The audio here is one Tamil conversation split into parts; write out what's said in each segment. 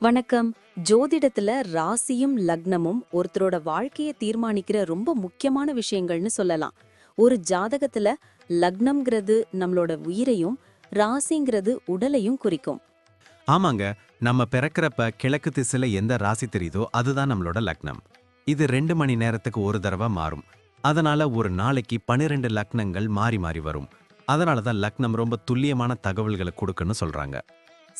வணக்கம். ஜோதிடத்துல ராசியும் லக்னமும் ஒருத்தரோட வாழ்க்கைய தீர்மானிக்கிற ரொம்ப முக்கியமான விஷயங்கள்னு சொல்லலாம். ஒரு ஜாதகத்துல லக்னம்ங்கிறது நம்மளோட உயிரையும், ராசிங்கிறது உடலையும் குறிக்கும். ஆமாங்க. நம்ம பிறக்கிறப்ப கிழக்கு திசையில எந்த ராசி தெரியுதோ அதுதான் நம்மளோட லக்னம். இது 2 மணி நேரத்துக்கு ஒரு தடவை மாறும். அதனால ஒரு நாளைக்கு 12 லக்னங்கள் மாறி மாறி வரும். அதனால தான் லக்னம் ரொம்ப துல்லியமான தகவல்களை கொடுக்குன்னு சொல்றாங்க.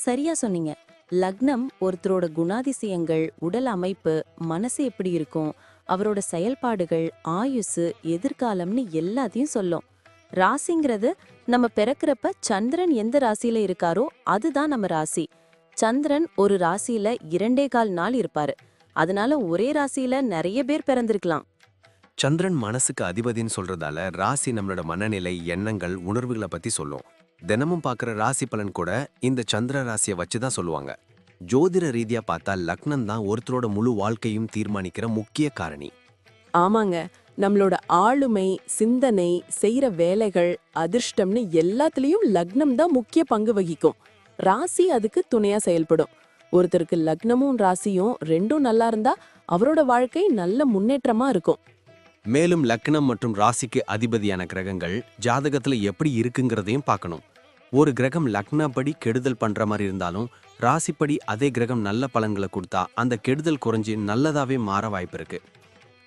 சரியா சொன்னீங்க. லக்னம் ஒருத்தரோட குணாதிசயங்கள், உடல் அமைப்பு, மனசு எப்படி இருக்கும், அவரோட செயல்பாடுகள், ஆயுசு, எதிர்காலம்னு எல்லாத்தையும் சொல்லும். ராசிங்கிறது நம்ம பிறக்கிறப்ப சந்திரன் எந்த ராசியில இருக்காரோ அதுதான் நம்ம ராசி. சந்திரன் ஒரு ராசியில 2.25 நாள் இருப்பாரு. அதனால ஒரே ராசியில நிறைய பேர் பிறந்திருக்கலாம். சந்திரன் மனசுக்கு அதிபதின்னு சொல்றதால ராசி நம்மளோட மனநிலை, எண்ணங்கள், உணர்வுகளை பத்தி சொல்லும். தினமும் பார்க்குற ராசி பலன் கூட இந்த சந்திர ராசியை வச்சு தான் சொல்லுவாங்க. ஜோதிட ரீதியா பார்த்தா லக்னம் தான் ஒருத்தரோட முழு வாழ்க்கையும் தீர்மானிக்கிற முக்கிய காரணி. ஆமாங்க, நம்மளோட ஆளுமை, சிந்தனை, செய்யற வேலைகள், அதிர்ஷ்டம்னு எல்லாத்துலயும் லக்னம் தான் முக்கிய பங்கு வகிக்கும். ராசி அதுக்கு துணையா செயல்படும். ஒருத்தருக்கு லக்னமும் ராசியும் ரெண்டும் நல்லா இருந்தா அவரோட வாழ்க்கை நல்ல முன்னேற்றமா இருக்கும். மேலும் லக்னம் மற்றும் ராசிக்கு அதிபதியான கிரகங்கள் ஜாதகத்துல எப்படி இருக்குங்கிறதையும் பார்க்கணும். ஒரு கிரகம் லக்னப்படி கெடுதல் பண்ற மாதிரி இருந்தாலும் ராசிப்படி அதே கிரகம் நல்ல பலன்களை கொடுத்தா அந்த கெடுதல் குறைஞ்சி நல்லதாவே மாற வாய்ப்பு இருக்கு.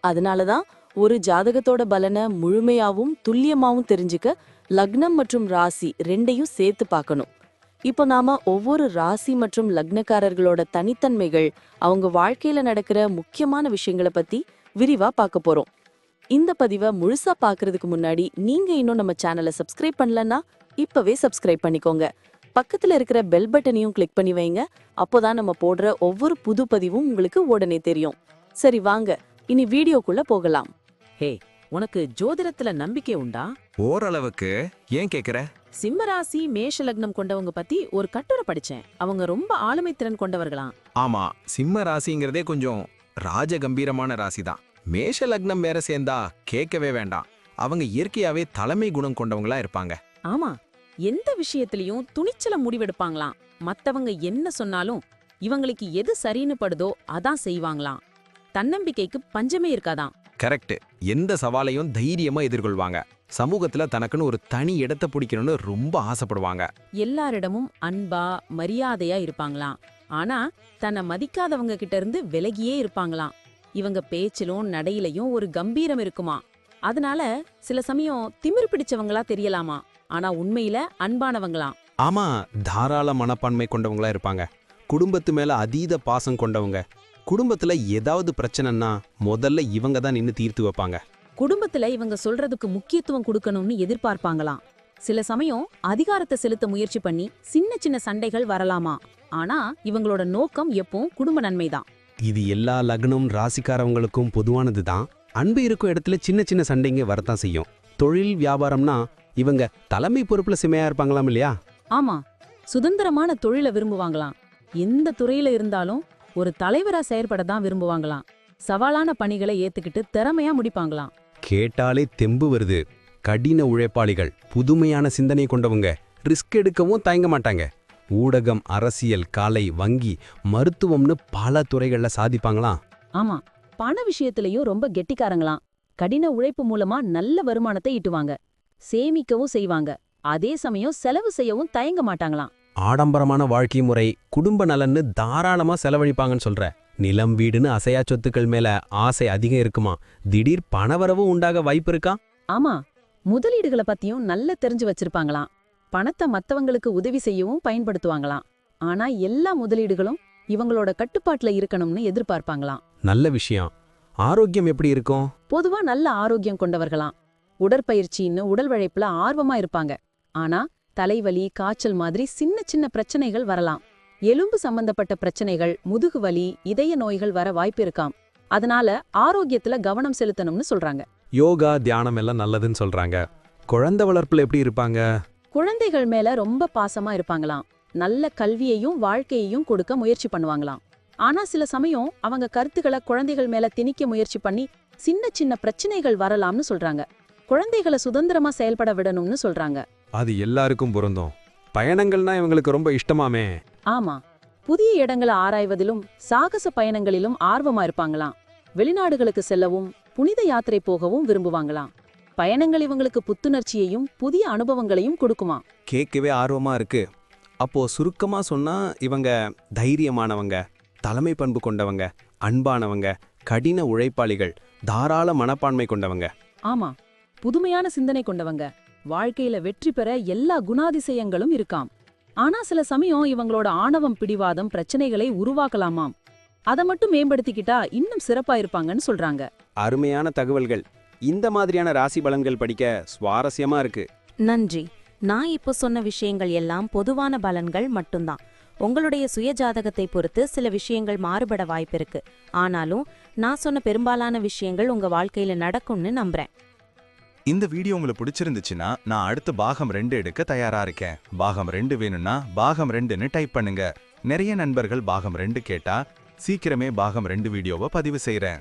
அதனாலதான் ஒரு ஜாதகத்தோட பலனை முழுமையாவும் துல்லியமாவும் தெரிஞ்சுக்க லக்னம் மற்றும் ராசி ரெண்டையும் சேர்த்து பார்க்கணும். இப்போ நாம ஒவ்வொரு ராசி மற்றும் லக்னக்காரர்களோட தனித்தன்மைகள், அவங்க வாழ்க்கையில நடக்கிற முக்கியமான விஷயங்களை பத்தி விரிவா பார்க்க போறோம். இந்த பதிவை முழுசா பார்க்கறதுக்கு முன்னாடி நீங்க இன்னும் நம்ம சேனலை சப்ஸ்கிரைப் பண்ணலன்னா இப்பவே சப்ஸ்கிரைப் பண்ணிக்கோங்க. பக்கத்துல இருக்கிற பெல் பட்டனையும் கிளிக் பண்ணி வைங்க. அப்போதான் நம்ம போடுற ஒவ்வொரு புது பதிவும் உங்களுக்கு உடனே தெரியும். சரி வாங்க, இனி வீடியோக்குள்ள போகலாம். ஹே, உனக்கு ஜோதிடத்துல நம்பிக்கை உண்டா? ஓரளவுக்கு. ஏன் கேக்குற? சிம்மராசி மேஷ லக்னம் கொண்டவங்க பத்தி ஒரு கட்டுரை படிச்சேன். அவங்க ரொம்ப ஆளுமை திறன் கொண்டவர்களாம். ஆமா, சிம்ம ராசிங்கிறதே கொஞ்சம் ராஜகம்பீரமான ராசி தான். மேஷ லக்னம் வேற சேர்ந்தா கேட்கவே வேண்டாம். அவங்க இயற்கையாவே தலைமை குணம் கொண்டவங்களா இருப்பாங்க. ஆமா, எந்த விஷயத்திலயும் துணிச்சல முடிவெடுப்பாங்களாம். மத்தவங்க என்ன சொன்னாலும் இவங்களுக்கு எது சரின்னு படுதோ அதான் செய்வாங்களாம். தன்னம்பிக்கைக்கு பஞ்சமே இருக்காதாம். கரெக்ட். எந்த சவாலையும் தைரியமா எதிர்கொள்வாங்க. சமூகத்துல தனக்குன்னு ஒரு தனி இடத்தை பிடிக்கணும்னு ரொம்ப ஆசைப்படுவாங்க. எல்லாரிடமும் அன்பா மரியாதையா இருப்பாங்களாம். ஆனா தன்னை மதிக்காதவங்க கிட்ட இருந்து விலகியே இருப்பாங்களாம். இவங்க பேச்சிலும் நடையிலையும் ஒரு கம்பீரம் இருக்குமா. அதனால சில சமயம் திமிரு பிடிச்சவங்களா தெரியலாமா, ஆனா உண்மையில அன்பானவங்களாம். ஆமா, தாராள மனப்பான்மை கொண்டவங்களா இருப்பாங்க. குடும்பத்து மேல அதீத பாசம் கொண்டவங்க. குடும்பத்துல ஏதாவது பிரச்சனைன்னா முதல்ல இவங்க தான் நின்னு தீர்த்து வைப்பாங்க. குடும்பத்துல இவங்க சொல்றதுக்கு முக்கியத்துவம் கொடுக்கணும்னு எதிர்பார்ப்பாங்களாம். சில சமயம் அதிகாரத்தை செலுத்த முயற்சி பண்ணி சின்ன சின்ன சண்டைகள் வரலாமா, ஆனா இவங்களோட நோக்கம் எப்பவும் குடும்ப நன்மைதான். இது எல்லா லக்னம் ராசிக்காரவங்களுக்கும் பொதுவானது தான். அன்பு இருக்கும் இடத்துல சின்ன சின்ன சண்டைங்க வரத்தான் செய்யும். தொழில் வியாபாரம்னா இவங்க தலைமை பொறுப்புல செமையா இருப்பாங்களாம் இல்லையா? ஆமா, சுதந்திரமான தொழிலை விரும்புவாங்களாம். எந்த துறையில இருந்தாலும் ஒரு தலைவரா செயற்பட தான் விரும்புவாங்களாம். சவாலான பணிகளை ஏத்துக்கிட்டு திறமையா முடிப்பாங்களாம். கேட்டாலே தெம்பு வருது. கடின உழைப்பாளிகள், புதுமையான சிந்தனை கொண்டவங்க, ரிஸ்க் எடுக்கவும் தயங்க மாட்டாங்க. ஊடகம், அரசியல், கலை, வங்கி, மருத்துவம்னு பல துறைகள்ல சாதிப்பாங்களாம். ஆமா, பண விஷயத்திலயும் ரொம்ப கெட்டிக்காரங்களாம். கடின உழைப்பு மூலமா நல்ல வருமானத்தை ஈட்டுவாங்க. சேமிக்கவும் செய்வாங்க. அதே சமயம் செலவு செய்யவும் தயங்க மாட்டாங்களாம். ஆடம்பரமான வாழ்க்கை முறை, குடும்ப நலன்னு தாராளமா செலவழிப்பாங்கன்னு சொல்ற. நிலம், வீடுன்னு அசையா சொத்துக்கள் மேல ஆசை அதிகம் இருக்குமா. திடீர் பணவரவும் உண்டாக வாய்ப்பு இருக்கா? ஆமா, முதலீடுகளை பத்தியும் நல்ல தெரிஞ்சு வச்சிருப்பாங்களாம். பணத்தை மத்தவங்களுக்கு உதவி செய்யவும் பயன்படுத்துவாங்களாம். ஆனா எல்லா முதலீடுகளும் இவங்களோட கட்டுப்பாட்டுல இருக்கணும்னு எதிர்பார்ப்பாங்களாம். நல்ல விஷயம். ஆரோக்கியம் எப்படி இருக்கும்? பொதுவா நல்ல ஆரோக்கியம் கொண்டவர்களாம். உடற்பயிற்சின்னு உடல் உழைப்புல ஆர்வமா இருப்பாங்க. ஆனா தலைவலி, காய்ச்சல் மாதிரி சின்ன சின்ன பிரச்சனைகள் வரலாம். எலும்பு சம்பந்தப்பட்ட பிரச்சனைகள், முதுகு வலி, இதய நோய்கள் வர வாய்ப்பு இருக்காம். அதனால ஆரோக்கியத்துல கவனம் செலுத்தணும்னு சொல்றாங்க. யோகா, தியானம் எல்லாம் நல்லதுன்னு சொல்றாங்க. குழந்தை வளர்ப்புல எப்படி இருப்பாங்க? குழந்தைகள் மேல ரொம்ப பாசமா இருப்பாங்களாம். நல்ல கல்வியையும் வாழ்க்கையையும் கொடுக்க முயற்சி பண்ணுவாங்களாம். ஆனா சில சமயம் அவங்க கருத்துக்களை குழந்தைகள் மேல திணிக்க முயற்சி பண்ணி சின்ன சின்ன பிரச்சனைகள் வரலாம்னு சொல்றாங்க. குழந்தைகளை சுதந்திரமா செயல்பட விடணும்னு சொல்றாங்க. அது எல்லாருக்கும் பொருந்தும். பயணங்கள்னா இவங்களுக்கு ரொம்ப இஷ்டமாமே. ஆமா, புதிய இடங்களை ஆராய்வதிலும் சாகச பயணங்களிலும் ஆர்வமா இருப்பாங்களாம். வெளிநாடுகளுக்கு செல்லவும் புனித யாத்திரை போகவும் விரும்புவாங்களாம். பயணங்கள் இவங்களுக்கு புத்துணர்ச்சியையும் புதிய அனுபவங்களையும் கொடுக்குமா. கேட்கவே ஆர்வமா இருக்கு. அப்போ சுருக்கமா சொன்னா இவங்க தைரியமானவங்க, தலைமை பண்பு கொண்டவங்க, அன்பானவங்க, கடின உழைப்பாளிகள், தாராள மனப்பான்மை கொண்டவங்க. ஆமா, புதுமையான சிந்தனை கொண்டவங்க, வாழ்க்கையில வெற்றி பெற எல்லா குணாதிசயங்களும் இருக்காம். ஆனா சில சமயம் இவங்களோட ஆணவம், பிடிவாதம் பிரச்சனைகளை உருவாக்கலாமாம். அதை மட்டும் மேம்படுத்திக்கிட்டா இன்னும் சிறப்பா இருப்பாங்கன்னு சொல்றாங்க. அருமையான தகவல்கள். இந்த மாதிரியான ராசி பலன்கள் படிக்க சுவாரஸ்யமா இருக்கு. நன்றி. நான் இப்போ சொன்ன விஷயங்கள் எல்லாம் பொதுவான பலன்கள் மட்டும்தான். உங்களுடைய சுய ஜாதகத்தை பொறுத்து சில விஷயங்கள் மாறுபட வாய்ப்பிருக்கு. ஆனாலும் நான் சொன்ன பெரும்பாலான விஷயங்கள் உங்க வாழ்க்கையில நடக்கும்னு நம்புறேன். இந்த வீடியோ உங்களுக்கு பிடிச்சிருந்துச்சுன்னா நான் அடுத்து பாகம் 2 எடுக்க தயாரா இருக்கேன். பாகம் 2 வேணும்னா பாகம் 2ன்னு டைப் பண்ணுங்க. நிறைய நண்பர்கள் பாகம் 2 கேட்டா சீக்கிரமே பாகம் 2 வீடியோவை பதிவு செய்றேன்.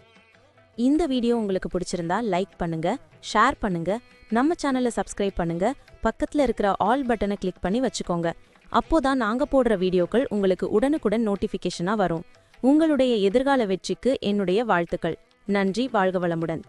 இந்த வீடியோ உங்களுக்கு பிடிச்சிருந்தா லைக் பண்ணுங்க, ஷேர் பண்ணுங்க, நம்ம சேனலை சப்ஸ்கிரைப் பண்ணுங்க, பக்கத்துல இருக்கிற ஆல் பட்டனை கிளிக் பண்ணி வச்சுக்கோங்க. அப்போதான் நாங்க போடுற வீடியோக்கள் உங்களுக்கு உடனுக்குடன் நோட்டிஃபிகேஷனா வரும். உங்களுடைய எதிர்கால வெற்றிக்கு என்னுடைய வாழ்த்துக்கள். நன்றி. வாழ்க வளமுடன்.